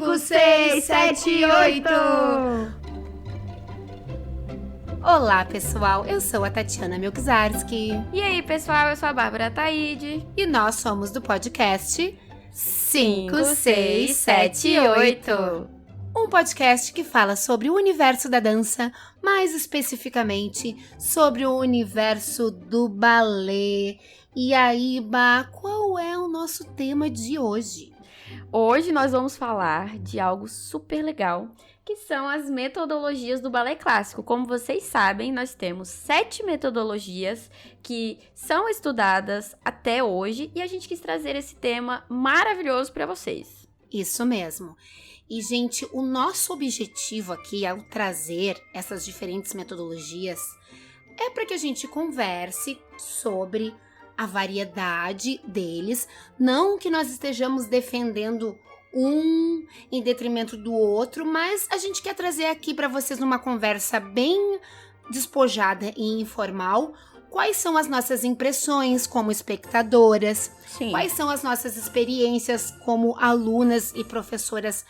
5, 6, 7, 8. Olá, pessoal. Eu sou a Tatiana Milczarski. E aí, pessoal, eu sou a Bárbara Taide. E nós somos do podcast 5, 6, 7, 8. Um podcast que fala sobre o universo da dança, mais especificamente sobre o universo do balé. E aí, Bá, qual é o nosso tema de hoje? Hoje nós vamos falar de algo super legal, que são as metodologias do balé clássico. Como vocês sabem, nós temos 7 metodologias que são estudadas até hoje e a gente quis trazer esse tema maravilhoso para vocês. Isso mesmo. E, gente, o nosso objetivo aqui ao trazer essas diferentes metodologias é para que a gente converse sobre a variedade deles, não que nós estejamos defendendo um em detrimento do outro, mas a gente quer trazer aqui para vocês numa conversa bem despojada e informal quais são as nossas impressões como espectadoras, Sim. Quais são as nossas experiências como alunas e professoras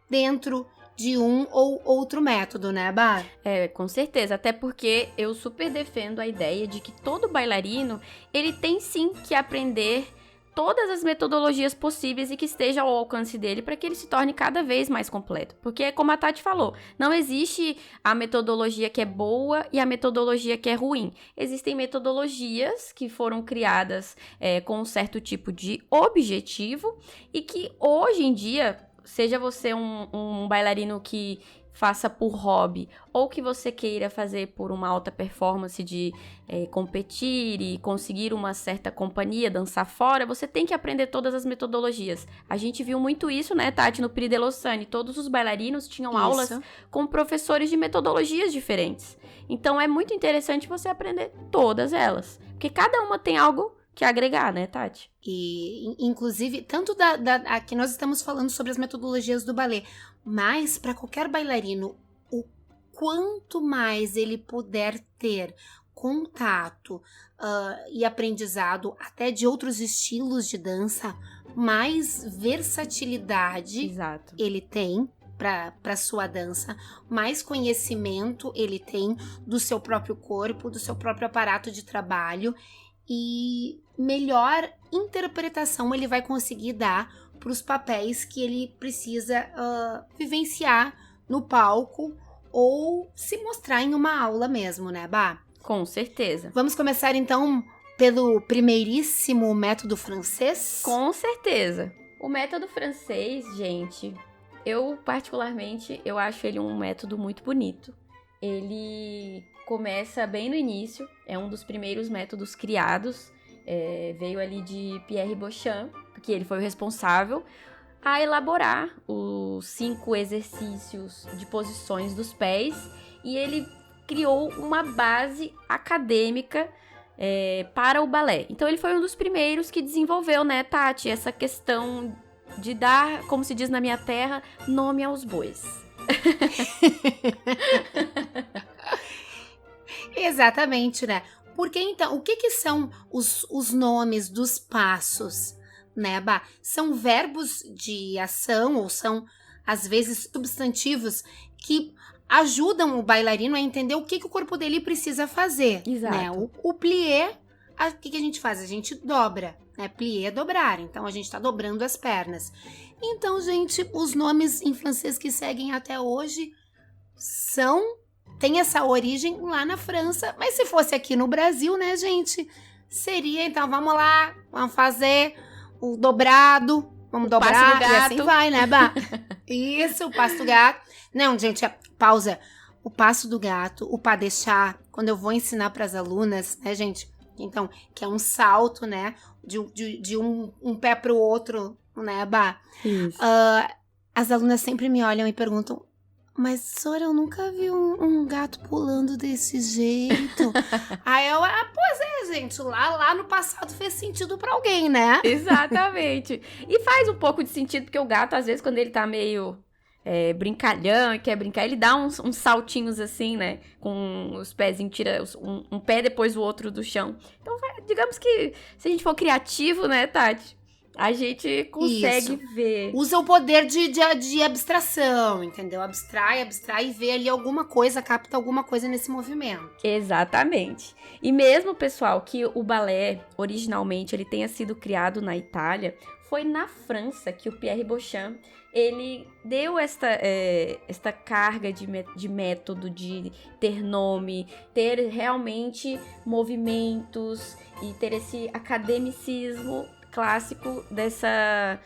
dentro de um ou outro método, né, Bar? Com certeza, até porque eu super defendo a ideia de que todo bailarino, ele tem sim que aprender todas as metodologias possíveis e que esteja ao alcance dele para que ele se torne cada vez mais completo. Porque, como a Tati falou, não existe a metodologia que é boa e a metodologia que é ruim. Existem metodologias que foram criadas com um certo tipo de objetivo e que hoje em dia, seja você um bailarino que faça por hobby ou que você queira fazer por uma alta performance de competir e conseguir uma certa companhia, dançar fora, você tem que aprender todas as metodologias. A gente viu muito isso, né, Tati, no Prix de Lausanne. Todos os bailarinos tinham aulas com professores de metodologias diferentes. Então é muito interessante você aprender todas elas, porque cada uma tem algo que agregar, né, Tati? E, inclusive, tanto aqui nós estamos falando sobre as metodologias do balé, mas para qualquer bailarino, o quanto mais ele puder ter contato e aprendizado até de outros estilos de dança, mais versatilidade Exato. ele tem para sua dança, mais conhecimento ele tem do seu próprio corpo, do seu próprio aparato de trabalho, e melhor interpretação ele vai conseguir dar para os papéis que ele precisa vivenciar no palco ou se mostrar em uma aula mesmo, né, Bá? Com certeza. Vamos começar então pelo primeiríssimo método francês? Com certeza. O método francês, gente, eu particularmente, eu acho ele um método muito bonito. Ele começa bem no início, é um dos primeiros métodos criados, veio ali de Pierre Beauchamp, porque ele foi o responsável a elaborar os 5 exercícios de posições dos pés, e ele criou uma base acadêmica para o balé. Então ele foi um dos primeiros que desenvolveu, né, Tati, essa questão de dar, como se diz na minha terra, nome aos bois. Exatamente, né? Porque então, o que são os nomes dos passos, né, Bá? São verbos de ação ou são, às vezes, substantivos que ajudam o bailarino a entender o que o corpo dele precisa fazer. Exato. Né? O plié, o que a gente faz? A gente dobra, né? Plié é dobrar, então a gente tá dobrando as pernas. Então, gente, os nomes em francês que seguem até hoje tem essa origem lá na França, mas se fosse aqui no Brasil, né, gente, seria, então, vamos lá, vamos fazer o dobrado, vamos dobrar, e assim vai, né, Bá? Isso, o passo do gato. Não, gente, pausa. O passo do gato, o pas de chat, quando eu vou ensinar para as alunas, né, gente, então, que é um salto, né, de um pé pro outro, né, Bá? Isso. As alunas sempre me olham e perguntam: mas, Sora, eu nunca vi um gato pulando desse jeito. Aí eu, pois é, gente, lá no passado fez sentido pra alguém, né? Exatamente. E faz um pouco de sentido, porque o gato, às vezes, quando ele tá meio brincalhão e quer brincar, ele dá uns saltinhos assim, né? Com os pezinhos, tira um pé depois o outro do chão. Então, digamos que, se a gente for criativo, né, Tati? A gente consegue ver. Usa o poder de abstração, entendeu? Abstrai e vê ali alguma coisa, capta alguma coisa nesse movimento. Exatamente. E mesmo, pessoal, que o balé, originalmente, ele tenha sido criado na Itália, foi na França que o Pierre Beauchamp, ele deu esta carga de método, de ter nome, ter realmente movimentos e ter esse academicismo clássico dessa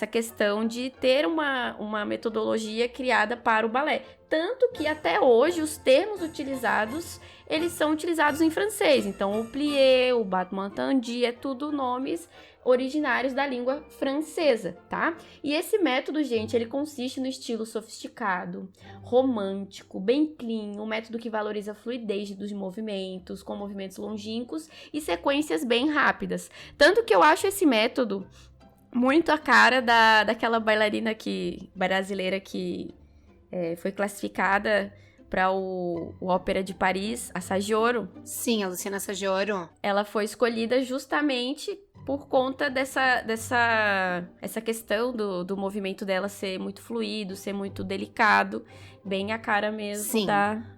questão de ter uma metodologia criada para o balé. Tanto que até hoje os termos utilizados, eles são utilizados em francês. Então o plié, o battement tendu, é tudo nomes originários da língua francesa, tá? E esse método, gente, ele consiste no estilo sofisticado, romântico, bem clean, um método que valoriza a fluidez dos movimentos, com movimentos longínquos e sequências bem rápidas. Tanto que eu acho esse método muito a cara daquela bailarina brasileira que foi classificada para o Ópera de Paris, a Saggioro. Sim, a Luciana Saggioro. Ela foi escolhida justamente por conta essa questão do movimento dela ser muito fluido, ser muito delicado, bem a cara mesmo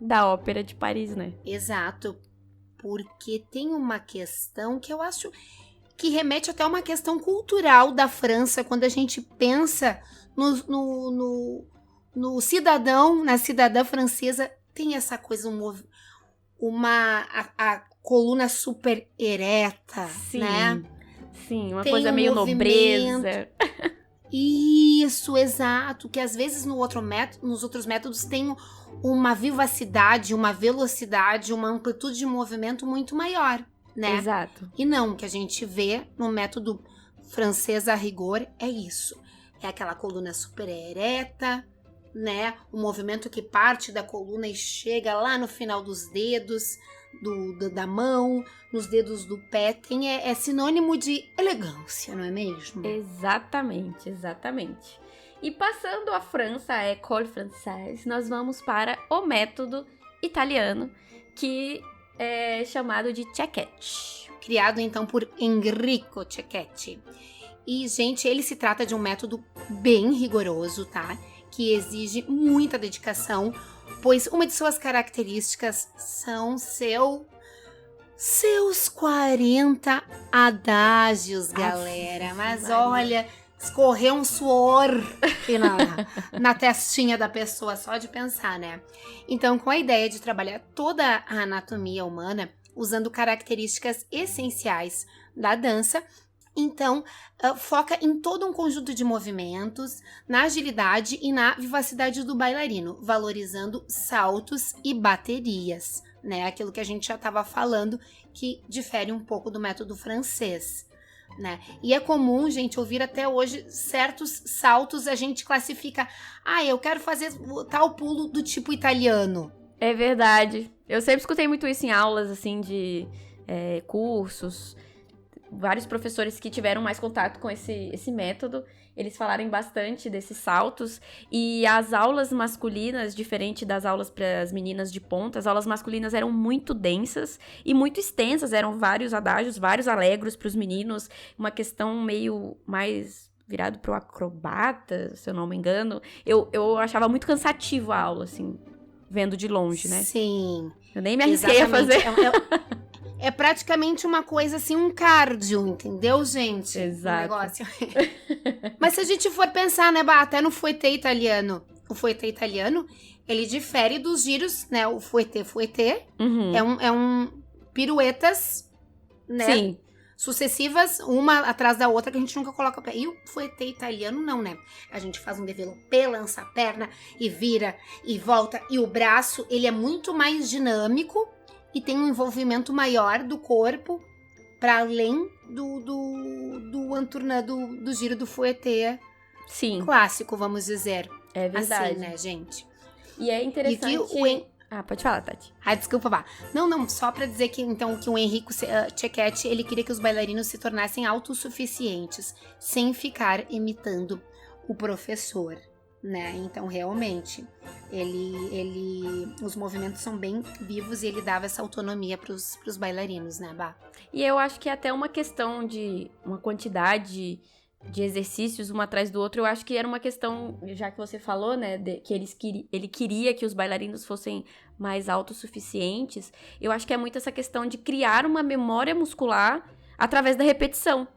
da Ópera de Paris, né? Exato, porque tem uma questão que eu acho que remete até a uma questão cultural da França, quando a gente pensa no cidadão, na cidadã francesa, tem essa coisa, a coluna super ereta, sim, né? Sim, uma tem coisa meio nobreza. Isso, exato, que às vezes nos outros métodos tem uma vivacidade, uma velocidade, uma amplitude de movimento muito maior, né? Exato. E não, o que a gente vê no método francês a rigor é isso. É aquela coluna super ereta, né? O movimento que parte da coluna e chega lá no final dos dedos, da mão, nos dedos do pé. É sinônimo de elegância, não é mesmo? Exatamente, exatamente. E passando a França, a École Française, nós vamos para o método italiano, que é chamado de Cecchetti. Criado, então, por Enrico Cecchetti. E, gente, ele se trata de um método bem rigoroso, tá? Que exige muita dedicação, pois uma de suas características são seus 40 adágios, galera. Mas olha, escorreu um suor na testinha da pessoa, só de pensar, né? Então, com a ideia de trabalhar toda a anatomia humana, usando características essenciais da dança, então, foca em todo um conjunto de movimentos, na agilidade e na vivacidade do bailarino, valorizando saltos e baterias, né? Aquilo que a gente já estava falando, que difere um pouco do método francês, né? E é comum, gente, ouvir até hoje certos saltos, a gente classifica, eu quero fazer tal pulo do tipo italiano. É verdade. Eu sempre escutei muito isso em aulas, assim, de cursos. Vários professores que tiveram mais contato com esse método, eles falaram bastante desses saltos. E as aulas masculinas, diferente das aulas para as meninas de ponta, as aulas masculinas eram muito densas e muito extensas, eram vários adágios, vários alegros para os meninos, uma questão meio mais virado para o acrobata, se eu não me engano. Eu achava muito cansativo a aula, assim, vendo de longe, né? Sim. Eu nem me arrisquei a fazer. É praticamente uma coisa assim, um cardio, entendeu, gente? Exato. Um negócio. Mas se a gente for pensar, né, até no fouetté italiano. O fouetté italiano, ele difere dos giros, né? O fouetté. Uhum. É um piruetas, né? Sim. Sucessivas, uma atrás da outra, que a gente nunca coloca o pé. E o fouetté italiano não, né? A gente faz um développé, lança a perna e vira e volta. E o braço, ele é muito mais dinâmico e tem um envolvimento maior do corpo para além do giro do fouetté. Sim. Clássico, vamos dizer. É verdade. Assim, né, gente? E é interessante... pode falar, Tati. Desculpa, vá. Não, só pra dizer que, então, que o Enrico Cecchetti, ele queria que os bailarinos se tornassem autossuficientes, sem ficar imitando o professor, né? Então, realmente, os movimentos são bem vivos e ele dava essa autonomia pros bailarinos, né, Bá? E eu acho que é até uma questão de uma quantidade de exercícios um atrás do outro, eu acho que era uma questão, já que você falou, né, que ele queria que os bailarinos fossem mais autossuficientes, eu acho que é muito essa questão de criar uma memória muscular através da repetição.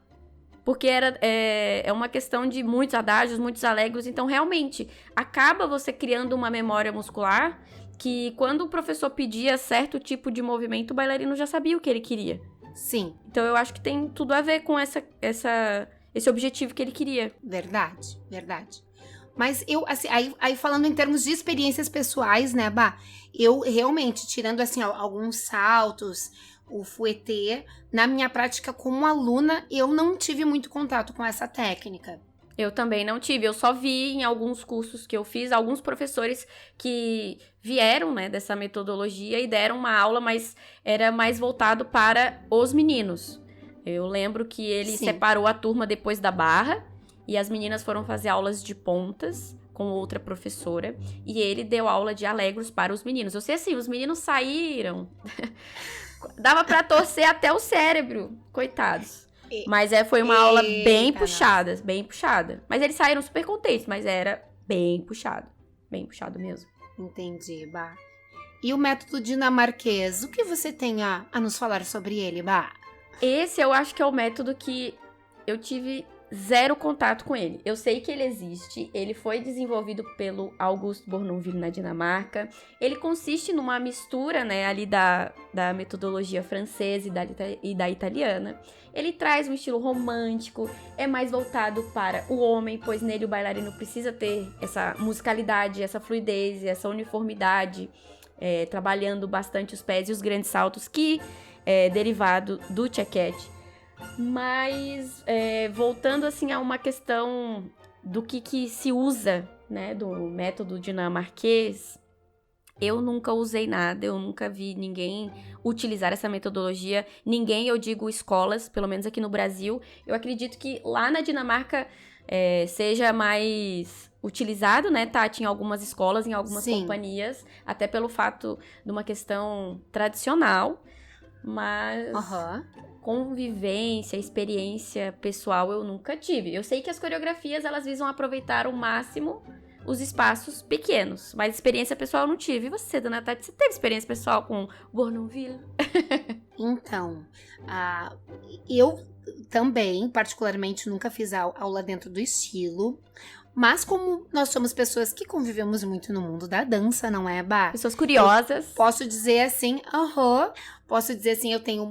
Porque é uma questão de muitos adágios, muitos alegros, então realmente acaba você criando uma memória muscular que quando o professor pedia certo tipo de movimento, o bailarino já sabia o que ele queria. Sim. Então eu acho que tem tudo a ver com esse objetivo que ele queria. Verdade, verdade. Mas eu, assim, aí falando em termos de experiências pessoais, né, Bah? Eu realmente, tirando, assim, alguns saltos, o fouetté, na minha prática como aluna, eu não tive muito contato com essa técnica. Eu também não tive, eu só vi em alguns cursos que eu fiz, alguns professores que vieram, né, dessa metodologia e deram uma aula, mas era mais voltado para os meninos. Eu lembro que ele separou a turma depois da barra e as meninas foram fazer aulas de pontas com outra professora e ele deu aula de alegros para os meninos. Eu sei assim, os meninos saíram, dava pra torcer até o cérebro, coitados. Mas foi uma aula bem puxada, bem puxada. Mas eles saíram super contentes, mas era bem puxado mesmo. Entendi, Bah. E o método dinamarquês, o que você tem a nos falar sobre ele, Bah? Esse eu acho que é o método que eu tive zero contato com ele. Eu sei que ele existe, ele foi desenvolvido pelo August Bournonville na Dinamarca. Ele consiste numa mistura, né, ali da metodologia francesa e da italiana. Ele traz um estilo romântico, é mais voltado para o homem, pois nele o bailarino precisa ter essa musicalidade, essa fluidez, essa uniformidade, trabalhando bastante os pés e os grandes saltos, que é derivado do tchequete. Mas, voltando assim a uma questão do que se usa, né, do método dinamarquês, eu nunca usei nada, eu nunca vi ninguém utilizar essa metodologia, ninguém, eu digo escolas, pelo menos aqui no Brasil. Eu acredito que lá na Dinamarca seja mais utilizado, né, Tati, em algumas escolas, em algumas companhias, até pelo fato de uma questão tradicional, mas... convivência, experiência pessoal eu nunca tive. Eu sei que as coreografias, elas visam aproveitar ao máximo os espaços pequenos, mas experiência pessoal eu não tive. E você, dona Tati, você teve experiência pessoal com Bournonville? Então, eu também, particularmente, nunca fiz aula dentro do estilo, mas como nós somos pessoas que convivemos muito no mundo da dança, não é, Bah? Pessoas curiosas. Eu posso dizer assim, eu tenho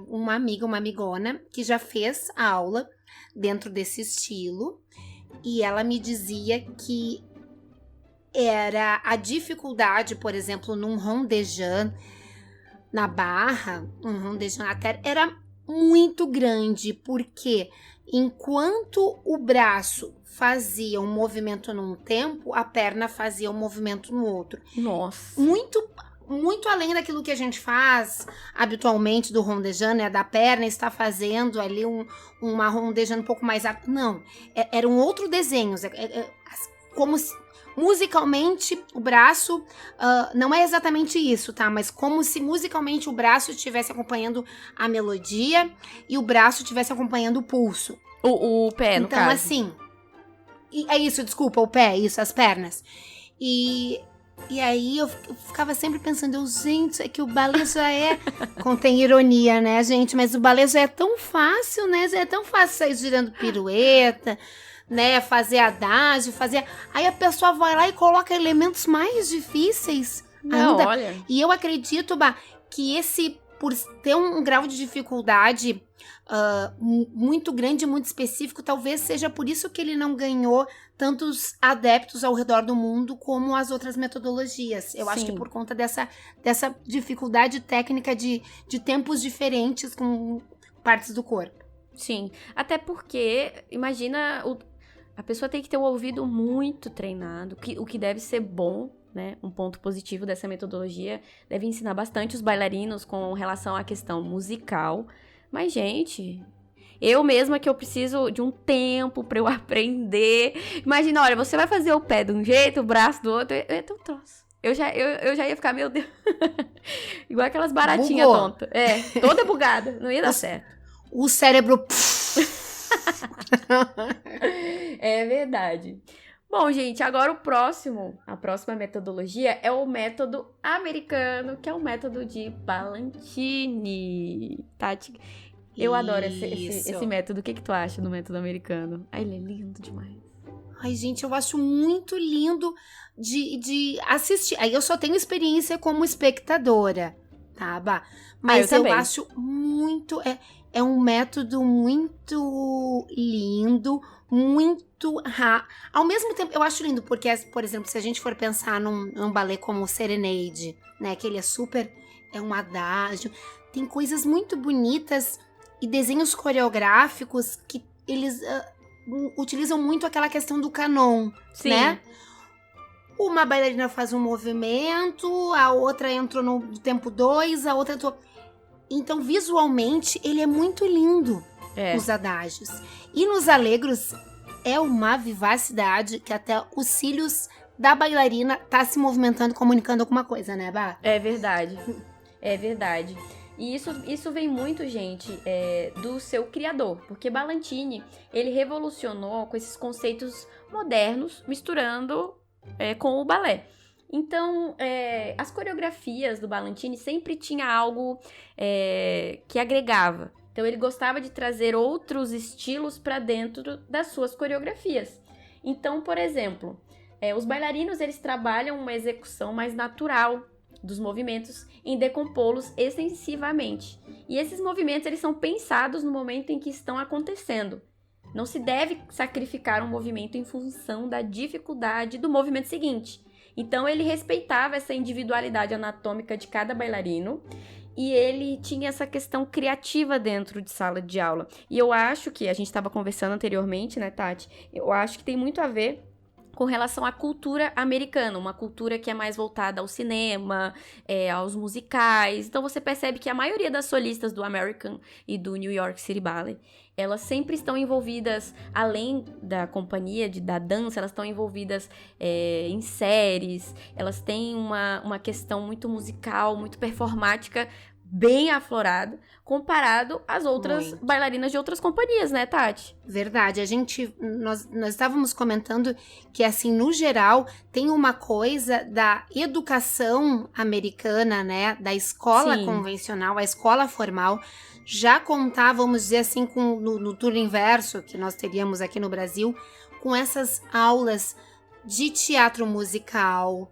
uma amiga, uma amigona, que já fez aula dentro desse estilo, e ela me dizia que era a dificuldade, por exemplo, num rondejant na barra, um rondejant à terra, era muito grande, porque enquanto o braço fazia um movimento num tempo, a perna fazia um movimento no outro. Nossa. Muito além daquilo que a gente faz habitualmente do rondejant, né? Da perna está fazendo ali uma rondejant um pouco mais... Não, era um outro desenho. Como se, musicalmente, o braço... não é exatamente isso, tá? Mas como se musicalmente o braço estivesse acompanhando a melodia e o braço estivesse acompanhando o pulso. O pé, no caso. Então, assim... É isso, desculpa, o pé, isso, as pernas. E aí eu ficava sempre pensando, gente, é que o balé já contém ironia, né, gente? Mas o balé já é tão fácil, né? Já é tão fácil sair girando pirueta, né? Fazer adágio, Aí a pessoa vai lá e coloca elementos mais difíceis ainda. Olha. E eu acredito, Bah, que por ter um grau de dificuldade muito grande, muito específico, talvez seja por isso que ele não ganhou tantos adeptos ao redor do mundo como as outras metodologias. Eu acho que por conta dessa dificuldade técnica de tempos diferentes com partes do corpo. Sim, até porque, imagina, a pessoa tem que ter o ouvido muito treinado, o que deve ser bom, né? Um ponto positivo dessa metodologia, deve ensinar bastante os bailarinos com relação à questão musical. Mas, gente, eu mesma que eu preciso de um tempo pra eu aprender. Imagina, olha, você vai fazer o pé de um jeito, o braço do outro, é tão troço. Eu já ia ficar, meu Deus. Igual aquelas baratinhas tontas. Toda bugada, não ia dar certo. O cérebro É verdade. Bom, gente, agora a próxima metodologia é o método americano, que é o método de Balanchine. Tati, eu adoro esse método. O que tu acha do método americano? Ai, ele é lindo demais. Ai, gente, eu acho muito lindo de assistir. Aí eu só tenho experiência como espectadora, tá, Bá? Mas eu acho muito... É um método muito lindo, muito ao mesmo tempo, eu acho lindo, porque, por exemplo, se a gente for pensar num balé como o Serenade, né, que ele é um adágio, tem coisas muito bonitas e desenhos coreográficos que eles utilizam muito aquela questão do canon, sim, né? Uma bailarina faz um movimento, a outra entrou no tempo 2, a outra entrou... Então, visualmente, ele é muito lindo, os adágios. E nos allegros, é uma vivacidade que até os cílios da bailarina tá se movimentando, comunicando alguma coisa, né, Bá? É verdade. É verdade. E isso vem muito, gente, do seu criador. Porque Balanchine, ele revolucionou com esses conceitos modernos, misturando com o balé. Então, as coreografias do Balanchine sempre tinha algo que agregava. Então, ele gostava de trazer outros estilos para dentro das suas coreografias. Então, por exemplo, os bailarinos eles trabalham uma execução mais natural dos movimentos em decompô-los extensivamente. E esses movimentos eles são pensados no momento em que estão acontecendo. Não se deve sacrificar um movimento em função da dificuldade do movimento seguinte. Então, ele respeitava essa individualidade anatômica de cada bailarino e ele tinha essa questão criativa dentro de sala de aula. E eu acho que, a gente estava conversando anteriormente, né, Tati? Eu acho que tem muito a ver com relação à cultura americana, uma cultura que é mais voltada ao cinema, aos musicais. Então, você percebe que a maioria das solistas do American e do New York City Ballet, elas sempre estão envolvidas, além da companhia, da dança, elas estão envolvidas em séries, elas têm uma questão muito musical, muito performática, bem aflorada, comparado às outras bailarinas de outras companhias, né, Tati? Verdade. Nós estávamos comentando que, assim, no geral, tem uma coisa da educação americana, né, da escola convencional, a escola formal, já contar, vamos dizer assim, no turno inverso que nós teríamos aqui no Brasil, com essas aulas de teatro musical,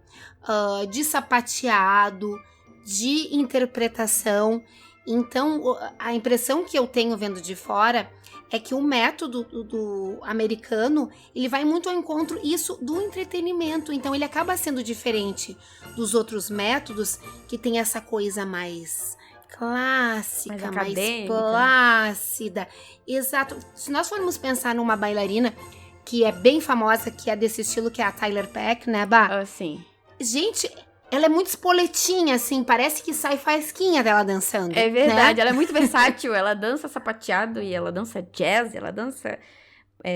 de sapateado, de interpretação. Então, a impressão que eu tenho vendo de fora é que o método do americano, ele vai muito ao encontro do entretenimento. Então, ele acaba sendo diferente dos outros métodos que tem essa coisa mais clássica, mais plácida. Exato. Se nós formos pensar numa bailarina que é bem famosa, que é desse estilo, que é a Tyler Peck, né, Bá? Sim. Gente, ela é muito espoletinha, assim, parece que sai faísquinha dela dançando. É verdade, né? ela é muito versátil, ela dança sapateado e ela dança jazz, ela dança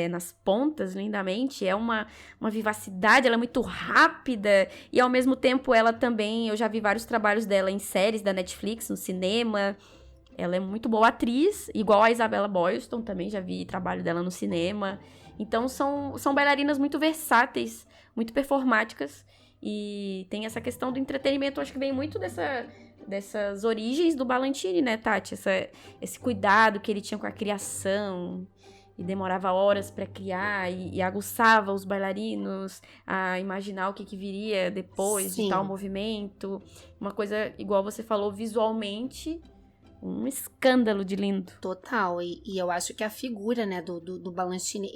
nas pontas lindamente, é uma vivacidade, ela é muito rápida e ao mesmo tempo ela também, eu já vi vários trabalhos dela em séries da Netflix, no cinema, ela é muito boa atriz, igual a Isabella Boylston, também já vi trabalho dela no cinema, então são bailarinas muito versáteis, muito performáticas e tem essa questão do entretenimento, acho que vem muito dessas origens do Balanchine, né, Tati? Esse cuidado que ele tinha com a criação e demorava horas para criar e aguçava os bailarinos a imaginar o que viria depois de tal movimento. Uma coisa, igual você falou, visualmente, um escândalo de lindo. Total, e eu acho que a figura, né, do Balanchine,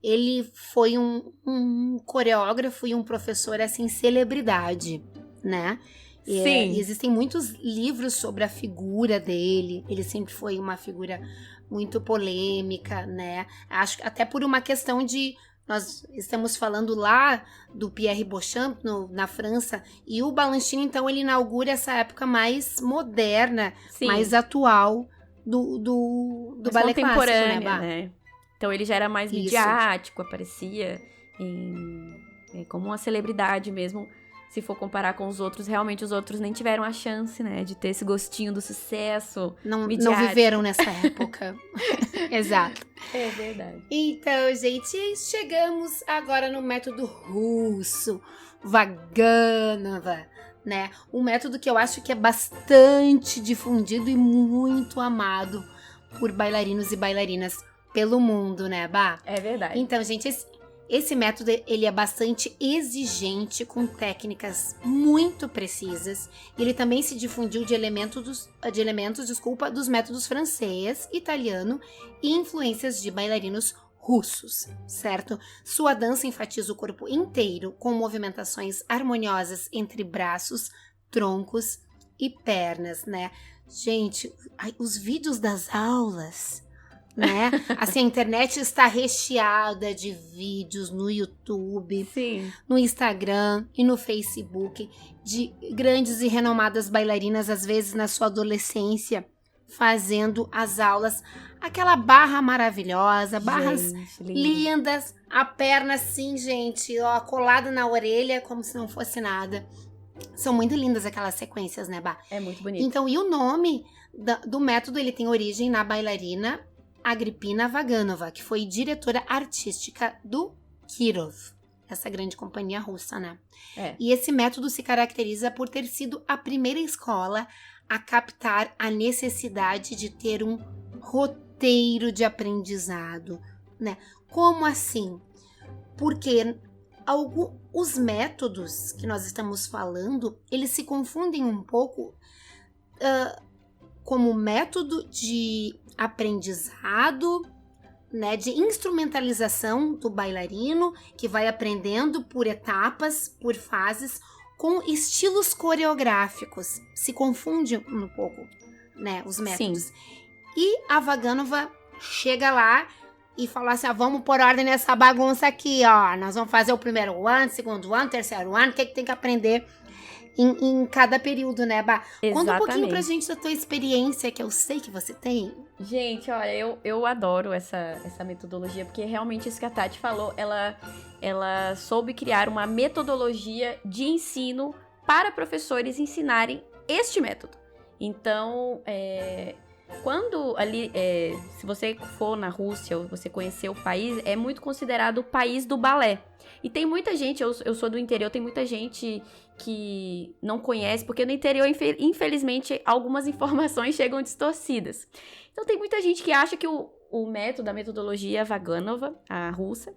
ele foi um coreógrafo e um professor, assim, celebridade, né? Sim. Existem muitos livros sobre a figura dele, ele sempre foi uma figura muito polêmica, né? Acho que até por uma questão de... Nós estamos falando lá do Pierre Beauchamp, na França, e o Balanchine, então, ele inaugura essa época mais moderna, mais atual do balé clássico, né? Então, ele já era mais midiático, aparecia como uma celebridade mesmo. Se for comparar com os outros, realmente os outros nem tiveram a chance, né, de ter esse gostinho do sucesso. Não viveram nessa época. Exato. É verdade. Então, gente, chegamos agora no método russo, Vaganova, né? Um método que eu acho que é bastante difundido e muito amado por bailarinos e bailarinas pelo mundo, né, Bá? É verdade. Então, gente, esse método ele é bastante exigente, com técnicas muito precisas. Ele também se difundiu de elementos, dos métodos francês, italiano e influências de bailarinos russos, certo? Sua dança enfatiza o corpo inteiro, com movimentações harmoniosas entre braços, troncos e pernas, né? Gente, os vídeos das aulas, né? Assim, a internet está recheada de vídeos no YouTube, Sim. no Instagram e no Facebook de grandes e renomadas bailarinas, às vezes na sua adolescência, fazendo as aulas, aquela barra maravilhosa, barras lindas, a perna assim, gente, ó, colada na orelha como se não fosse nada. São muito lindas aquelas sequências, né, Bá? É muito bonito. Então, e o nome do método, ele tem origem na bailarina Agripina Vaganova, que foi diretora artística do Kirov, essa grande companhia russa, né? É. E esse método se caracteriza por ter sido a primeira escola a captar a necessidade de ter um roteiro de aprendizado, né? Como assim? Porque os métodos que nós estamos falando, eles se confundem um pouco como método de aprendizado, né, de instrumentalização do bailarino, que vai aprendendo por etapas, por fases, com estilos coreográficos. Se confunde um pouco, né, os métodos. Sim. E a Vaganova chega lá e fala assim, vamos pôr ordem nessa bagunça aqui, ó. Nós vamos fazer o primeiro ano, segundo ano, terceiro ano, o que é que tem que aprender em cada período, né, Bá? Exatamente. Conta um pouquinho pra gente da tua experiência, que eu sei que você tem. Gente, olha, eu adoro essa metodologia, porque realmente isso que a Tati falou, ela soube criar uma metodologia de ensino para professores ensinarem este método. Então, quando ali, se você for na Rússia ou você conhecer o país, é muito considerado o país do balé. E tem muita gente, eu sou do interior, tem muita gente que não conhece, porque no interior, infelizmente, algumas informações chegam distorcidas. Então tem muita gente que acha que o método, a metodologia Vaganova, a russa,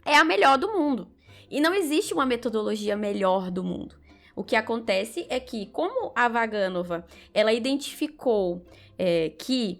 é a melhor do mundo. E não existe uma metodologia melhor do mundo. O que acontece é que, como a Vaganova, ela identificou que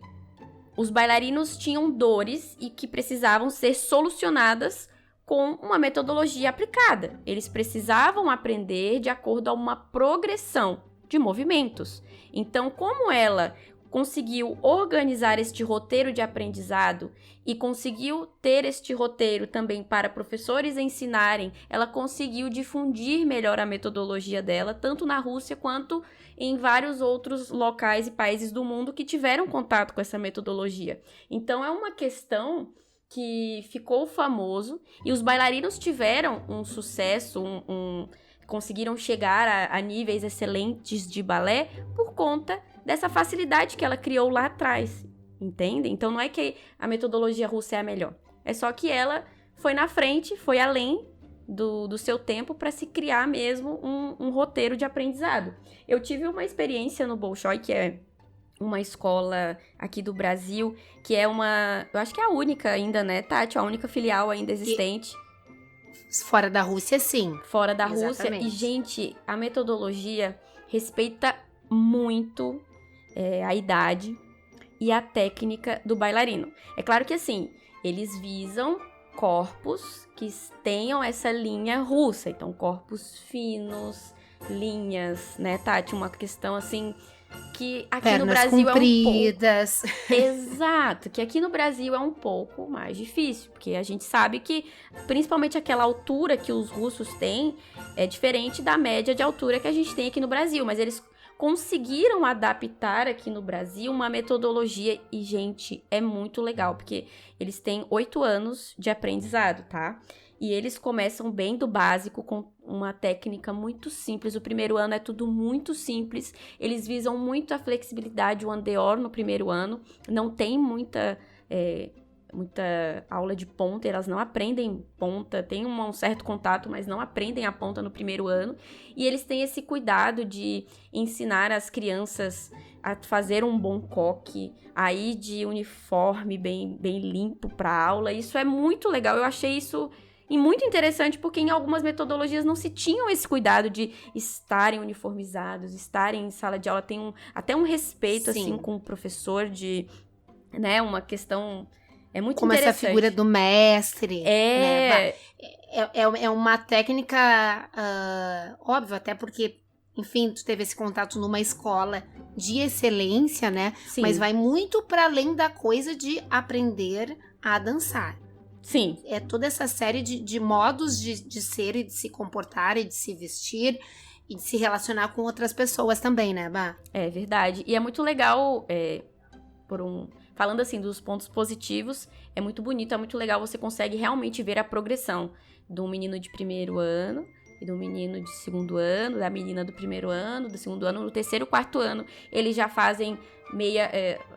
os bailarinos tinham dores e que precisavam ser solucionadas com uma metodologia aplicada. Eles precisavam aprender de acordo a uma progressão de movimentos. Então, como ela conseguiu organizar este roteiro de aprendizado e conseguiu ter este roteiro também para professores ensinarem, ela conseguiu difundir melhor a metodologia dela, tanto na Rússia quanto em vários outros locais e países do mundo que tiveram contato com essa metodologia. Então, é uma questão que ficou famoso e os bailarinos tiveram um sucesso, conseguiram chegar a níveis excelentes de balé por conta dessa facilidade que ela criou lá atrás, entende? Então não é que a metodologia russa é a melhor, é só que ela foi na frente, foi além do seu tempo para se criar mesmo um roteiro de aprendizado. Eu tive uma experiência no Bolshoi, que é uma escola aqui do Brasil, que é eu acho que é a única ainda, né, Tati? A única filial ainda existente. Fora da Rússia, sim. Fora da Exatamente. Rússia. E, gente, a metodologia respeita muito a idade e a técnica do bailarino. É claro que, assim, eles visam corpos que tenham essa linha russa. Então, corpos finos, linhas, né, Tati? Uma questão, assim, que aqui pernas no Brasil compridas. é um pouco... Exato, que aqui no Brasil é um pouco mais difícil, porque a gente sabe que, principalmente aquela altura que os russos têm, é diferente da média de altura que a gente tem aqui no Brasil, mas eles conseguiram adaptar aqui no Brasil uma metodologia e, gente, é muito legal, porque eles têm 8 anos de aprendizado, tá? E eles começam bem do básico, com uma técnica muito simples. O primeiro ano é tudo muito simples. Eles visam muito a flexibilidade, o andeor no primeiro ano. Não tem muita muita aula de ponta, elas não aprendem ponta, tem um certo contato, mas não aprendem a ponta no primeiro ano. E eles têm esse cuidado de ensinar as crianças a fazer um bom coque, a ir de uniforme bem limpo para aula. Isso é muito legal, eu achei isso muito interessante, porque em algumas metodologias não se tinham esse cuidado de estarem uniformizados, estarem em sala de aula, tem até um respeito, Sim. assim, com o professor de, né, uma questão... É muito como interessante. essa figura do mestre. É. Né? É uma técnica, óbvio, até porque, enfim, tu teve esse contato numa escola de excelência, né? Sim. Mas vai muito para além da coisa de aprender a dançar. Sim. É toda essa série de modos de ser e de se comportar e de se vestir e de se relacionar com outras pessoas também, né, Bá? É verdade. E é muito legal, falando assim dos pontos positivos, é muito bonito, é muito legal, você consegue realmente ver a progressão do menino de primeiro ano e do menino de segundo ano, da menina do primeiro ano, do segundo ano, no terceiro, quarto ano, eles já fazem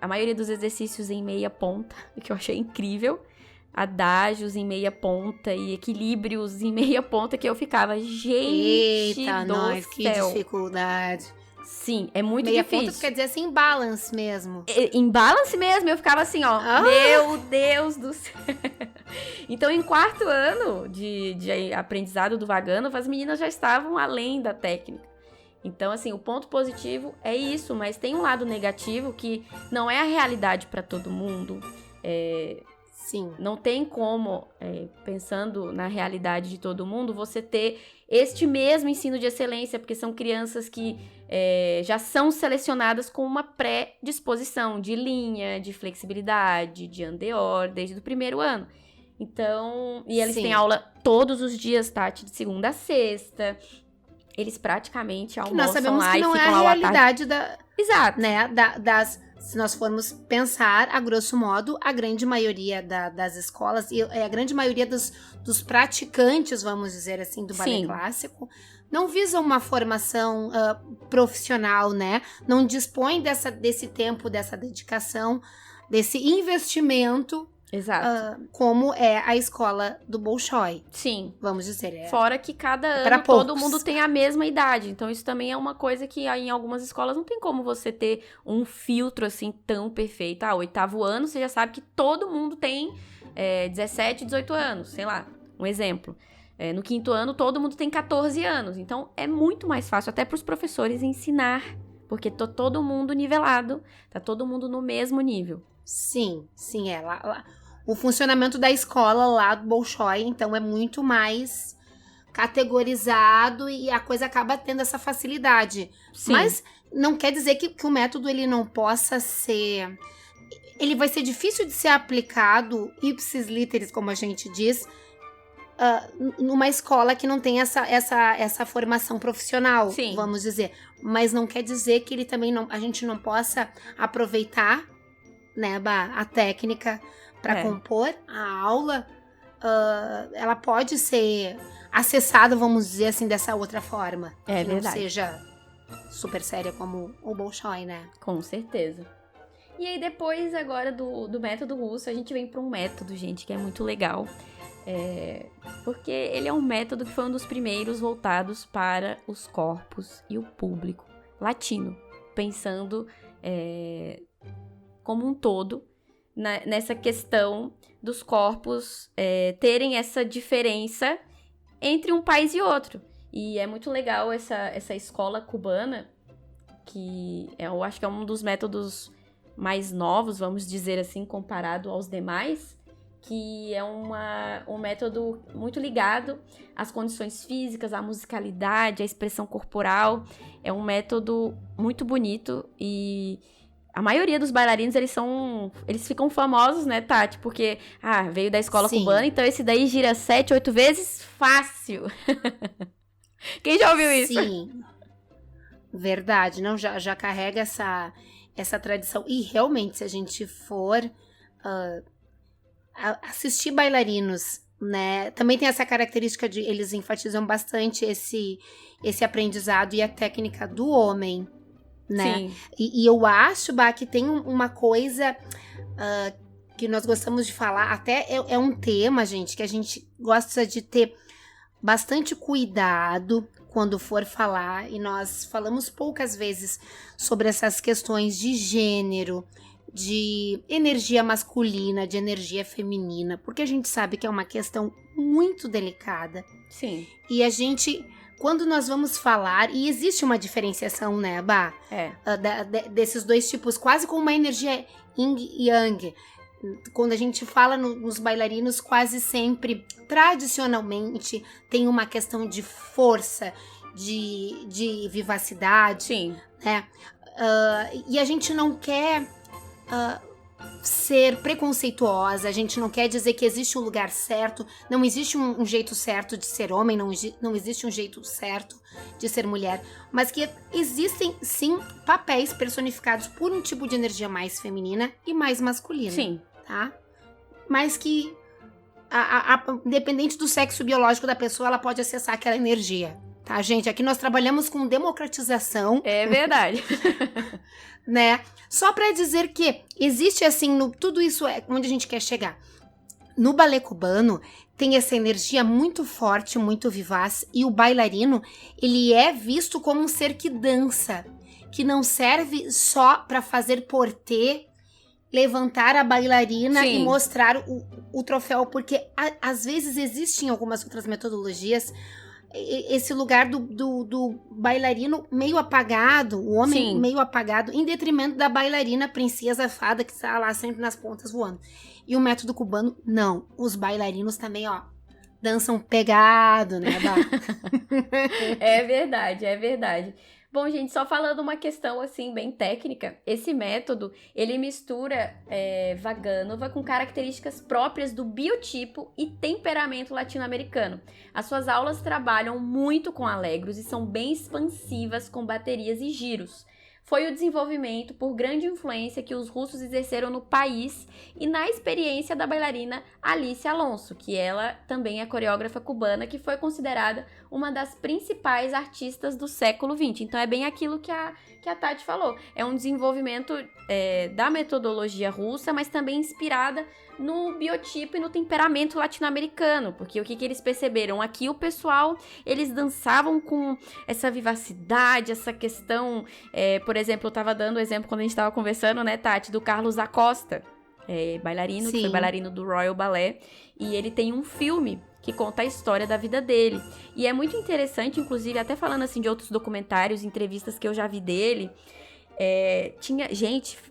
a maioria dos exercícios em meia ponta, o que eu achei incrível. Adágios em meia ponta e equilíbrios em meia ponta, que eu ficava, gente Eita, do nós, céu. que dificuldade. Sim, é muito meia difícil. Meia ponta quer dizer assim, balance mesmo. Em balance mesmo, eu ficava assim, ó, meu Deus do céu. Então, em quarto ano de aprendizado do vagano, as meninas já estavam além da técnica. Então, assim, o ponto positivo é isso, mas tem um lado negativo que não é a realidade para todo mundo. Sim. Não tem como, pensando na realidade de todo mundo, você ter este mesmo ensino de excelência, porque são crianças que já são selecionadas com uma pré-disposição de linha, de flexibilidade, de andeor, desde o primeiro ano. Então, e eles têm aula todos os dias, Tati, de segunda a sexta. Eles praticamente almoçam nós sabemos lá que e não ficam é a lá realidade Exato. Né, se nós formos pensar, a grosso modo, a grande maioria das escolas, e a grande maioria dos praticantes, vamos dizer assim, do balé clássico, não visam uma formação profissional, né? Não dispõem desse tempo, dessa dedicação, desse investimento. Exato. Como é a escola do Bolshoi. Sim. Vamos dizer. Fora que cada ano todo mundo tem a mesma idade. Então, isso também é uma coisa que em algumas escolas não tem como você ter um filtro assim tão perfeito. Oitavo ano, você já sabe que todo mundo tem 17, 18 anos. Sei lá, um exemplo. No quinto ano, todo mundo tem 14 anos. Então, é muito mais fácil até para os professores ensinar. Porque tá todo mundo nivelado. Tá todo mundo no mesmo nível. Sim, lá. O funcionamento da escola lá do Bolshoi, então, é muito mais categorizado e a coisa acaba tendo essa facilidade. Sim. Mas não quer dizer que o método ele não possa ser... Ele vai ser difícil de ser aplicado, ipsis literis, como a gente diz, numa escola que não tem essa formação profissional, Sim. vamos dizer. Mas não quer dizer que ele também a gente não possa aproveitar, né, a técnica para compor a aula. Ela pode ser acessada, vamos dizer assim, dessa outra forma. É que verdade. Não seja super séria como o Bolshoi, né? Com certeza. E aí depois agora do método russo, a gente vem para um método, gente, que é muito legal. Porque ele é um método que foi um dos primeiros voltados para os corpos e o público latino. Pensando como um todo nessa questão dos corpos terem essa diferença entre um país e outro. E é muito legal essa escola cubana, que eu acho que é um dos métodos mais novos, vamos dizer assim, comparado aos demais, que é um método muito ligado às condições físicas, à musicalidade, à expressão corporal. É um método muito bonito e a maioria dos bailarinos, eles ficam famosos, né, Tati? Porque, veio da escola Sim. cubana, então esse daí gira 7, 8 vezes fácil. Quem já ouviu isso? Sim, verdade. Não, já carrega essa tradição. E realmente, se a gente for assistir bailarinos, né, também tem essa característica de eles enfatizam bastante esse aprendizado e a técnica do homem, né? Sim. E eu acho, Bá, que tem uma coisa que nós gostamos de falar, até é um tema, gente, que a gente gosta de ter bastante cuidado quando for falar, e nós falamos poucas vezes sobre essas questões de gênero, de energia masculina, de energia feminina, porque a gente sabe que é uma questão muito delicada. Sim. E a gente, quando nós vamos falar, e existe uma diferenciação, né, Bá? Desses dois tipos, quase como uma energia yin e yang. Quando a gente fala nos bailarinos, quase sempre, tradicionalmente, tem uma questão de força, de vivacidade. Sim. Né? E a gente não quer ser preconceituosa, a gente não quer dizer que existe um lugar certo, não existe um jeito certo de ser homem, não existe um jeito certo de ser mulher, mas que existem, sim, papéis personificados por um tipo de energia mais feminina e mais masculina. Sim. Tá? Mas que, independente do sexo biológico da pessoa, ela pode acessar aquela energia. Tá, gente? Aqui nós trabalhamos com democratização. É verdade. Né? Só para dizer que existe, assim, tudo isso é onde a gente quer chegar. No balé cubano, tem essa energia muito forte, muito vivaz, e o bailarino, ele é visto como um ser que dança, que não serve só para fazer porter, levantar a bailarina Sim. e mostrar o troféu, porque às vezes existem algumas outras metodologias, esse lugar do bailarino meio apagado, o homem Sim. meio apagado, em detrimento da bailarina princesa fada que está lá sempre nas pontas voando. E o método cubano, não. Os bailarinos também, ó, dançam pegado, né, Bá? É verdade, é verdade. Bom, gente, só falando uma questão, assim, bem técnica, esse método, ele mistura Vaganova com características próprias do biotipo e temperamento latino-americano. As suas aulas trabalham muito com alegros e são bem expansivas com baterias e giros. Foi o desenvolvimento por grande influência que os russos exerceram no país e na experiência da bailarina Alice Alonso, que ela também é coreógrafa cubana, que foi considerada uma das principais artistas do século XX. Então é bem aquilo que a Tati falou. É um desenvolvimento da metodologia russa, mas também inspirada no biotipo e no temperamento latino-americano, porque o que eles perceberam? Aqui o pessoal, eles dançavam com essa vivacidade, essa questão, por exemplo, eu tava dando o exemplo quando a gente tava conversando, né, Tati, do Carlos Acosta, bailarino, Sim. que foi bailarino do Royal Ballet, e ele tem um filme que conta a história da vida dele, e é muito interessante, inclusive, até falando assim de outros documentários, entrevistas que eu já vi dele,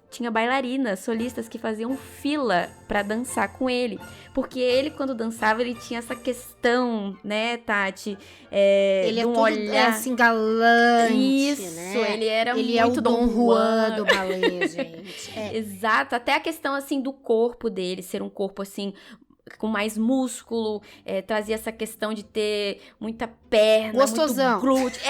tinha bailarinas, solistas que faziam fila pra dançar com ele. Porque ele, quando dançava, ele tinha essa questão, né, Tati? Ele de um todo olhar assim, galante, Isso, né? ele era Ele muito é o Dom Juan Juan do balé, gente. Exato, até a questão, assim, do corpo dele, ser um corpo, assim, com mais músculo, trazia essa questão de ter muita perna, Gostosão. muito glúteo.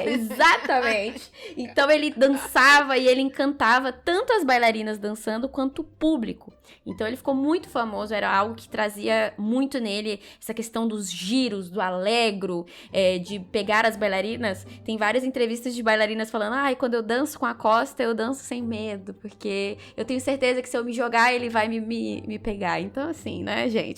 Exatamente. Então ele dançava e ele encantava tanto as bailarinas dançando quanto o público. Então ele ficou muito famoso, era algo que trazia muito nele essa questão dos giros, do alegro, de pegar as bailarinas. Tem várias entrevistas de bailarinas falando, quando eu danço com a Costa, eu danço sem medo, porque eu tenho certeza que se eu me jogar, ele vai me pegar. Então assim, né, gente?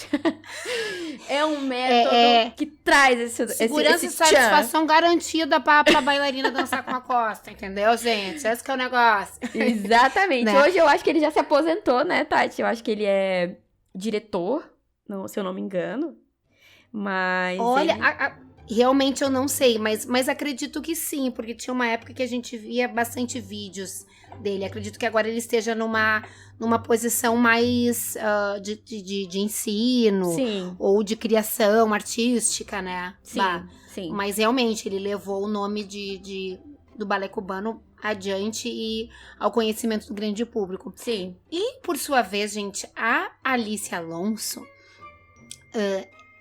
É um método que traz esse segurança e satisfação garantida pra bailarina dançar com a Costa, entendeu, gente? Esse que é o negócio. Exatamente. Né? Hoje eu acho que ele já se aposentou, né, Tati? Eu acho que ele é diretor, se eu não me engano. Mas olha, realmente eu não sei, mas acredito que sim, porque tinha uma época que a gente via bastante vídeos dele. Acredito que agora ele esteja numa posição mais de ensino, sim, ou de criação artística, né? Sim. Mas realmente ele levou o nome do balé cubano adiante e ao conhecimento do grande público. Sim. E, por sua vez, gente, a Alice Alonso,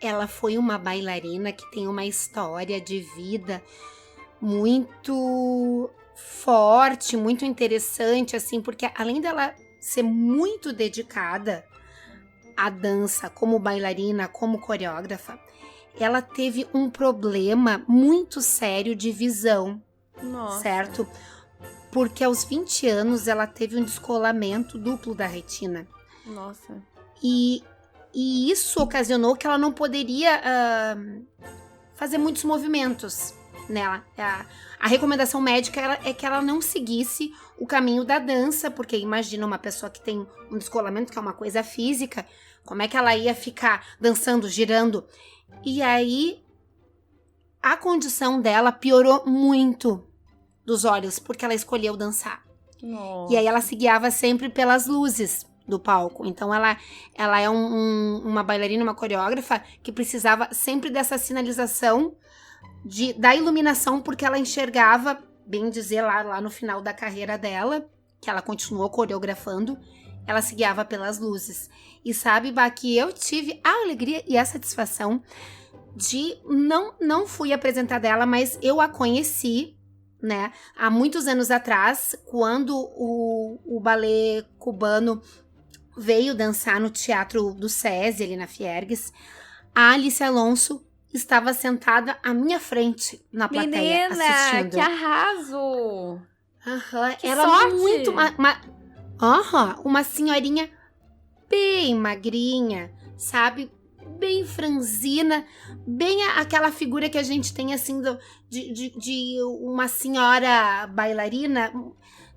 ela foi uma bailarina que tem uma história de vida muito forte, muito interessante, assim, porque além dela ser muito dedicada à dança como bailarina, como coreógrafa, ela teve um problema muito sério de visão. Nossa. Certo? Porque aos 20 anos ela teve um descolamento duplo da retina. Nossa. E isso ocasionou que ela não poderia fazer muitos movimentos nela. A recomendação médica é que ela não seguisse o caminho da dança, porque imagina uma pessoa que tem um descolamento, que é uma coisa física, como é que ela ia ficar dançando, girando? E aí, a condição dela piorou muito dos olhos, porque ela escolheu dançar. Nossa. E aí ela se guiava sempre pelas luzes do palco. Então ela é uma bailarina, uma coreógrafa que precisava sempre dessa sinalização da iluminação, porque ela enxergava, bem dizer, lá no final da carreira dela, que ela continuou coreografando, ela se guiava pelas luzes. E sabe, Bá, que eu tive a alegria e a satisfação de... Não fui apresentar ela, mas eu a conheci, né, há muitos anos atrás, quando o balé cubano veio dançar no Teatro do SESI, ali na Fiergues. A Alice Alonso estava sentada à minha frente, na plateia, assistindo. Menina, que arraso! Que Era sorte! muito... uma senhorinha bem magrinha, sabe? Bem franzina, bem aquela figura que a gente tem, assim, de uma senhora bailarina,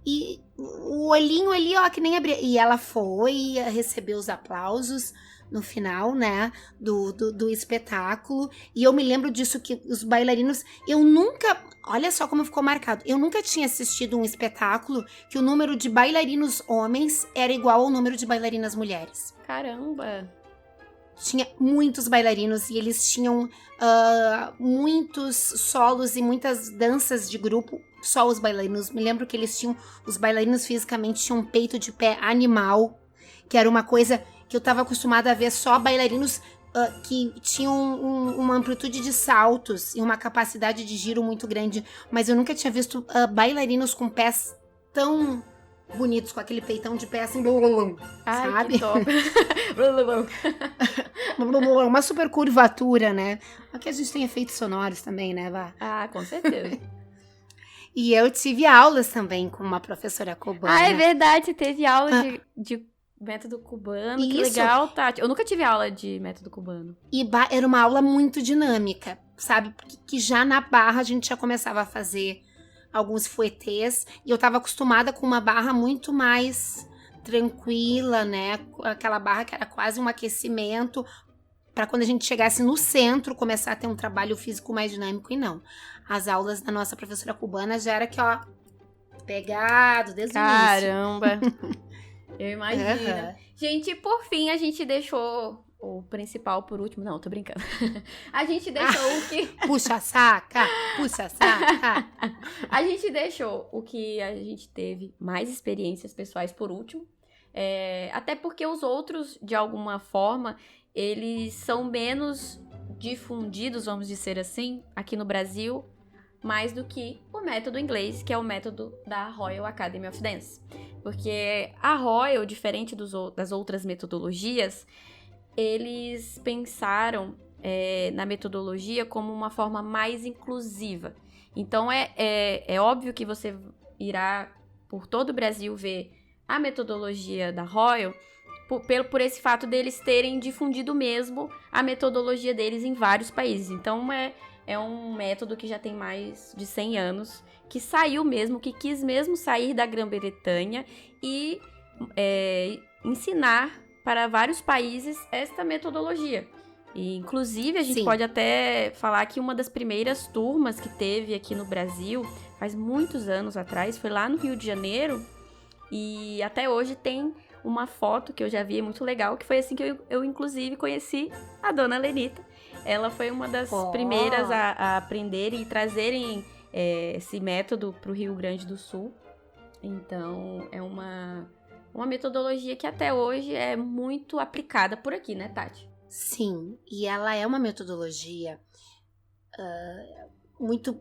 e o olhinho ali, ó, que nem abria. E ela foi receber os aplausos no final, né, do espetáculo. E eu me lembro disso, que os bailarinos... Eu nunca... Olha só como ficou marcado. Eu nunca tinha assistido um espetáculo que o número de bailarinos homens era igual ao número de bailarinas mulheres. Caramba! Tinha muitos bailarinos e eles tinham muitos solos e muitas danças de grupo, só os bailarinos. Me lembro que os bailarinos fisicamente tinham um peito de pé animal, que era uma coisa que eu estava acostumada a ver só bailarinos que tinham uma amplitude de saltos e uma capacidade de giro muito grande, mas eu nunca tinha visto bailarinos com pés tão bonitos, com aquele peitão de pé assim, Ai, sabe? que top. Uma super curvatura, né? Aqui a gente tem efeitos sonoros também, né, Vá? Ah, com certeza. E eu tive aulas também com uma professora cubana. Ah, é verdade, você teve aula de método cubano. Isso. Que legal, Tati. Eu nunca tive aula de método cubano. E era uma aula muito dinâmica, sabe? Que já na barra a gente já começava a fazer alguns fouettés, e eu tava acostumada com uma barra muito mais tranquila, né? Aquela barra que era quase um aquecimento, para quando a gente chegasse no centro, começar a ter um trabalho físico mais dinâmico. E não. As aulas da nossa professora cubana já era que, ó, pegado desde o início. Caramba! Eu imagino. Uhum. Gente, por fim, a gente deixou o principal por último. Não, tô brincando. A gente deixou o que... Puxa saca! Puxa saca! A gente deixou o que a gente teve mais experiências pessoais por último. Até porque os outros, de alguma forma, eles são menos difundidos, vamos dizer assim, aqui no Brasil, mais do que o método inglês, que é o método da Royal Academy of Dance. Porque a Royal, diferente das outras metodologias, eles pensaram na metodologia como uma forma mais inclusiva. Então, é óbvio que você irá por todo o Brasil ver a metodologia da Royal por esse fato deles terem difundido mesmo a metodologia deles em vários países. Então, é um método que já tem mais de 100 anos, que saiu mesmo, que quis mesmo sair da Grã-Bretanha e ensinar para vários países esta metodologia. E, inclusive, a gente pode até falar que uma das primeiras turmas que teve aqui no Brasil, faz muitos anos atrás, foi lá no Rio de Janeiro, e até hoje tem uma foto que eu já vi, muito legal, que foi assim que eu inclusive, conheci a dona Lenita. Ela foi uma das primeiras a aprenderem e trazerem esse método para o Rio Grande do Sul. Então, é uma metodologia que até hoje é muito aplicada por aqui, né, Tati? Sim, e ela é uma metodologia muito...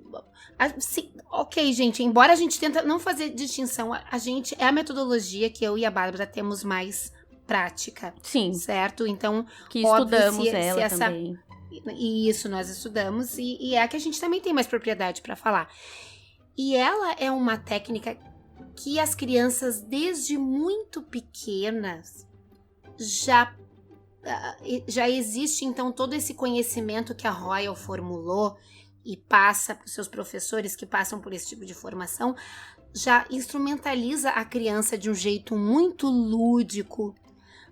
Sim, ok, gente, embora a gente tenta não fazer distinção, a gente é a metodologia que eu e a Bárbara temos mais prática. Sim. Certo? Então, que óbvio, estudamos ela também. Isso, nós estudamos, e é a que a gente também tem mais propriedade para falar. E ela é uma técnica que as crianças, desde muito pequenas, já já existe, então, todo esse conhecimento que a Royal formulou e passa para os seus professores que passam por esse tipo de formação, já instrumentaliza a criança de um jeito muito lúdico,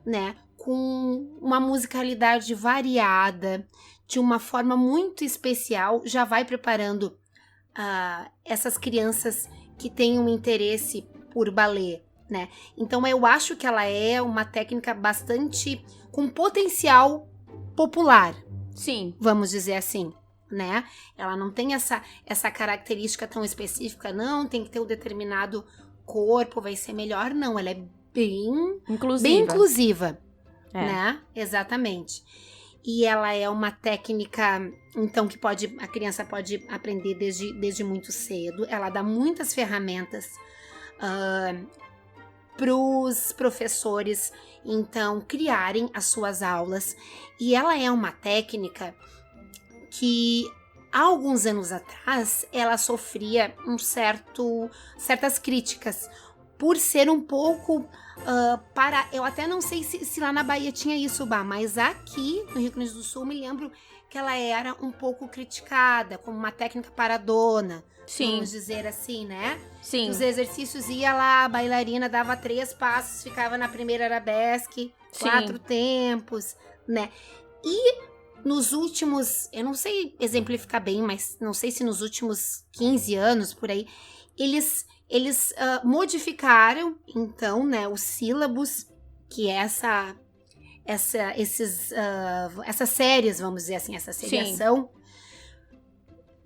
né? Com uma musicalidade variada, de uma forma muito especial, já vai preparando essas crianças que têm um interesse por balé, né? Então eu acho que ela é uma técnica bastante com potencial popular. Sim. Vamos dizer assim, né? Ela não tem essa característica tão específica, não, tem que ter um determinado corpo, vai ser melhor, não. Ela é bem inclusiva, né? Exatamente. E ela é uma técnica, então, que a criança pode aprender desde muito cedo. Ela dá muitas ferramentas para os professores, então, criarem as suas aulas. E ela é uma técnica que, há alguns anos atrás, ela sofria certas críticas por ser um pouco eu até não sei se lá na Bahia tinha isso, mas aqui no Rio Grande do Sul me lembro que ela era um pouco criticada como uma técnica paradona. Sim. Vamos dizer assim, né? Sim. Os exercícios ia lá, a bailarina dava 3 passos, ficava na primeira arabesque, 4 tempos, né? E nos últimos, eu não sei exemplificar bem, mas não sei se nos últimos 15 anos, por aí, eles modificaram, então, né, os sílabos, que é essas séries, vamos dizer assim, essa seriação. Sim.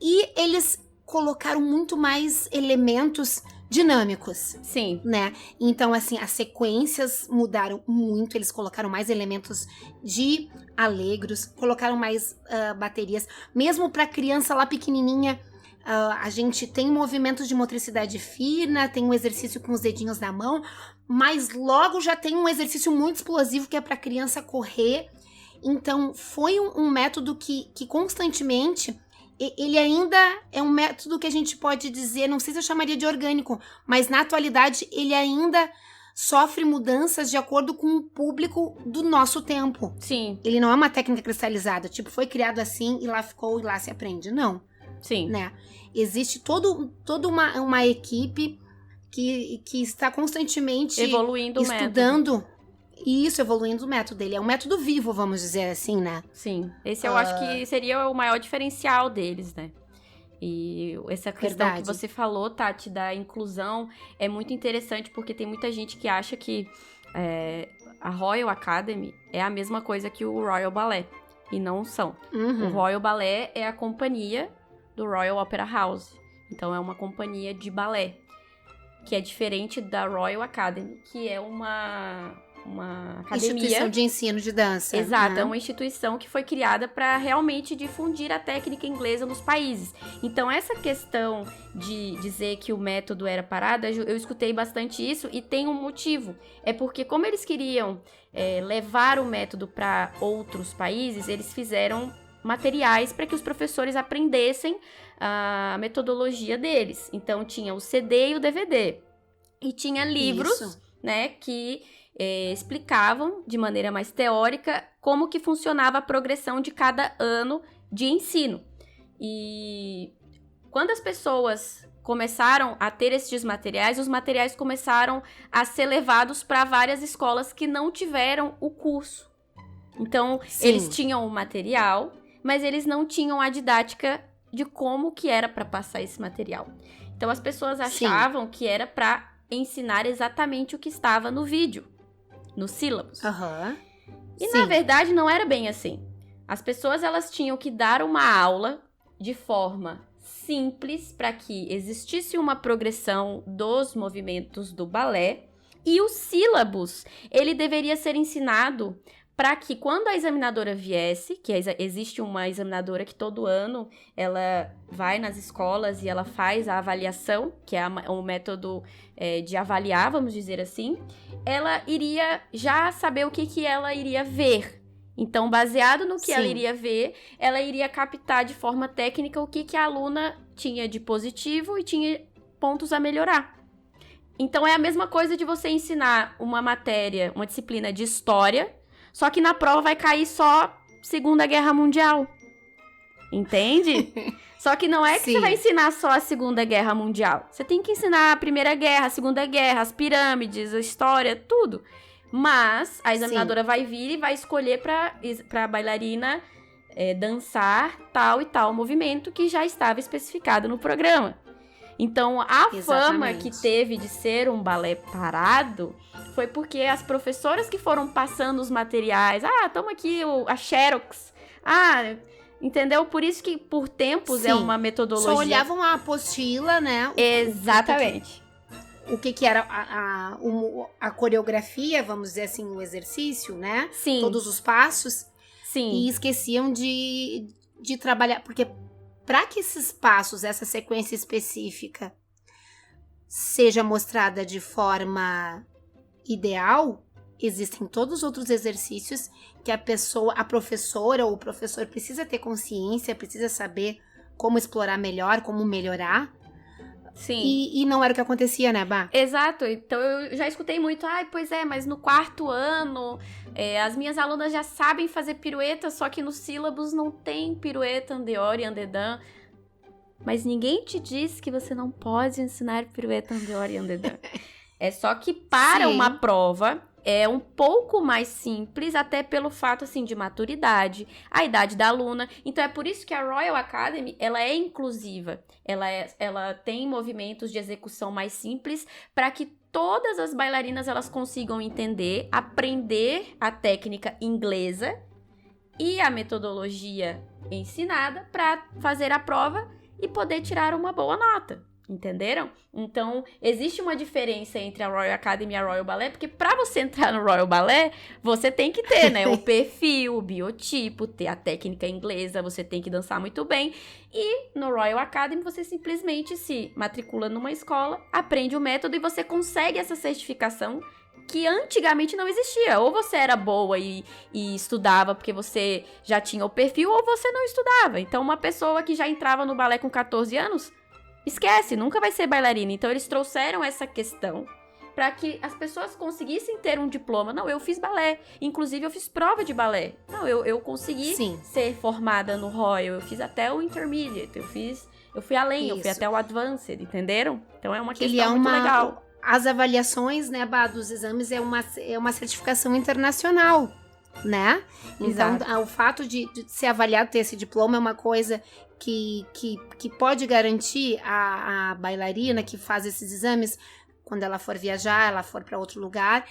E eles colocaram muito mais elementos dinâmicos. Sim. Né? Então, assim, as sequências mudaram muito, eles colocaram mais elementos de alegros, colocaram mais baterias, mesmo para criança lá pequenininha. A gente tem movimentos de motricidade fina, tem um exercício com os dedinhos na mão, mas logo já tem um exercício muito explosivo que é para a criança correr. Então, foi um método que constantemente, ele ainda é um método que a gente pode dizer, não sei se eu chamaria de orgânico, mas na atualidade ele ainda sofre mudanças de acordo com o público do nosso tempo. Sim. Ele não é uma técnica cristalizada, tipo, foi criado assim e lá ficou e lá se aprende. Não. Sim. Né? Existe toda uma equipe que está constantemente evoluindo estudando o método. Isso, evoluindo o método dele. É um método vivo, vamos dizer assim, né? Sim. Esse eu acho que seria o maior diferencial deles, né? E essa questão que você falou, Tati, da inclusão, é muito interessante porque tem muita gente que acha que a Royal Academy é a mesma coisa que o Royal Ballet. E não são. Uhum. O Royal Ballet é a companhia do Royal Opera House. Então, é uma companhia de balé, que é diferente da Royal Academy, que é uma academia... Instituição de ensino de dança. Exato, é uma instituição que foi criada para realmente difundir a técnica inglesa nos países. Então, essa questão de dizer que o método era parado, eu escutei bastante isso e tem um motivo. É porque, como eles queriam levar o método para outros países, eles fizeram materiais para que os professores aprendessem a metodologia deles. Então, tinha o CD e o DVD. E tinha livros, né, que explicavam de maneira mais teórica como que funcionava a progressão de cada ano de ensino. E quando as pessoas começaram a ter esses materiais, os materiais começaram a ser levados para várias escolas que não tiveram o curso. Então, eles tinham o material, mas eles não tinham a didática de como que era para passar esse material. Então, as pessoas achavam que era para ensinar exatamente o que estava no vídeo, no sílabus. E, na verdade, não era bem assim. As pessoas, elas tinham que dar uma aula de forma simples para que existisse uma progressão dos movimentos do balé. E o sílabus, ele deveria ser ensinado para que quando a examinadora viesse, que existe uma examinadora que todo ano ela vai nas escolas e ela faz a avaliação, que é um método de avaliar, vamos dizer assim, ela iria já saber o que ela iria ver. Então, baseado no que ela iria ver, ela iria captar de forma técnica o que a aluna tinha de positivo e tinha pontos a melhorar. Então, é a mesma coisa de você ensinar uma matéria, uma disciplina de história, Só que na prova vai cair só Segunda Guerra Mundial. Entende? Só que não é que Sim. você vai ensinar só a Segunda Guerra Mundial. Você tem que ensinar a Primeira Guerra, a Segunda Guerra, as pirâmides, a história, tudo. Mas a examinadora vai vir e vai escolher pra bailarina dançar tal e tal movimento que já estava especificado no programa. Então, a fama que teve de ser um balé parado foi porque as professoras que foram passando os materiais, toma aqui a Xerox, entendeu? Por isso que por tempos é uma metodologia. Só olhavam a apostila, né? Exatamente. O que era a coreografia, vamos dizer assim, o exercício, né? Sim. Todos os passos. Sim. E esqueciam de trabalhar, porque para que esses passos, essa sequência específica, seja mostrada de forma ideal, existem todos os outros exercícios que a professora ou o professor precisa ter consciência, precisa saber como explorar melhor, como melhorar. Sim. E não era o que acontecia, né, Bá? Exato. Então, eu já escutei muito, pois é, mas no 4º ano, as minhas alunas já sabem fazer pirueta, só que nos sílabos não tem pirueta, andeor e andedã. Mas ninguém te disse que você não pode ensinar pirueta, andeor e andedã. É só que para uma prova é um pouco mais simples, até pelo fato, assim, de maturidade, a idade da aluna. Então, é por isso que a Royal Academy, ela é inclusiva. Ela tem movimentos de execução mais simples para que todas as bailarinas elas consigam entender, aprender a técnica inglesa e a metodologia ensinada para fazer a prova e poder tirar uma boa nota. Entenderam? Então, existe uma diferença entre a Royal Academy e a Royal Ballet, porque para você entrar no Royal Ballet, você tem que ter, né, o perfil, o biotipo, ter a técnica inglesa, você tem que dançar muito bem. E no Royal Academy, você simplesmente se matricula numa escola, aprende o método e você consegue essa certificação que antigamente não existia. Ou você era boa e estudava porque você já tinha o perfil, ou você não estudava. Então, uma pessoa que já entrava no balé com 14 anos... esquece, nunca vai ser bailarina. Então, eles trouxeram essa questão para que as pessoas conseguissem ter um diploma. Não, eu fiz balé. Inclusive, eu fiz prova de balé. Não, eu consegui ser formada no Royal. Eu fiz até o Intermediate. Eu fui além, eu fui até o Advanced, entenderam? Então, é uma questão muito legal. As avaliações, né, Bá, dos exames é uma certificação internacional, né? Então, o fato de ser avaliado, ter esse diploma é uma coisa que pode garantir a bailarina que faz esses exames, quando ela for viajar, ela for para outro lugar,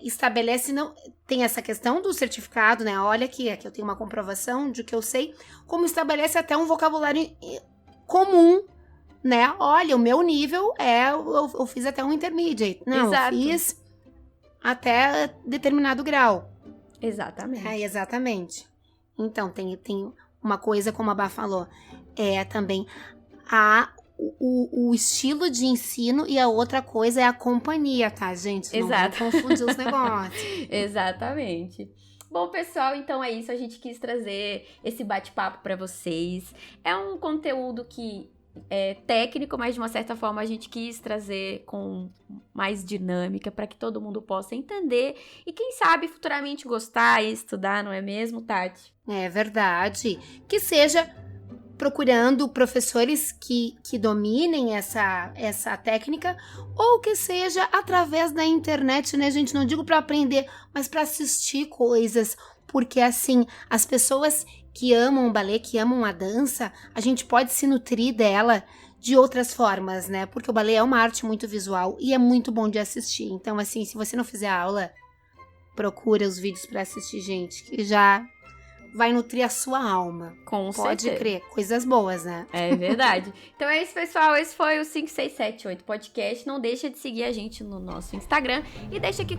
estabelece, tem essa questão do certificado, né? Olha aqui eu tenho uma comprovação de que eu sei, como estabelece até um vocabulário comum, né? Olha, o meu nível eu fiz até um intermediate. Não, eu fiz até determinado grau. Exatamente. Exatamente. Então, tem uma coisa, como a Bá falou, também o estilo de ensino, e a outra coisa é a companhia, tá, gente? Exato. Não confundir os negócios. Exatamente. Bom, pessoal, então é isso. A gente quis trazer esse bate-papo para vocês. É um conteúdo que é técnico, mas de uma certa forma a gente quis trazer com mais dinâmica para que todo mundo possa entender e quem sabe futuramente gostar e estudar, não é mesmo, Tati? É verdade. Que seja procurando professores que dominem essa técnica, ou que seja através da internet, né, gente? Não digo para aprender, mas para assistir coisas, porque assim, as pessoas que amam o balé, que amam a dança, a gente pode se nutrir dela de outras formas, né? Porque o balé é uma arte muito visual e é muito bom de assistir. Então, assim, se você não fizer aula, procura os vídeos para assistir, gente, que já vai nutrir a sua alma. Com certeza. Pode crer, coisas boas, né? É verdade. Então é isso, pessoal. Esse foi o 5678 Podcast. Não deixa de seguir a gente no nosso Instagram e deixa aqui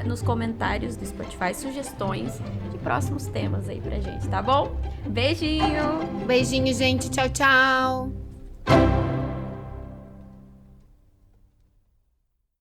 nos comentários do Spotify sugestões de próximos temas aí pra gente, tá bom? Beijinho! Beijinho, gente. Tchau, tchau!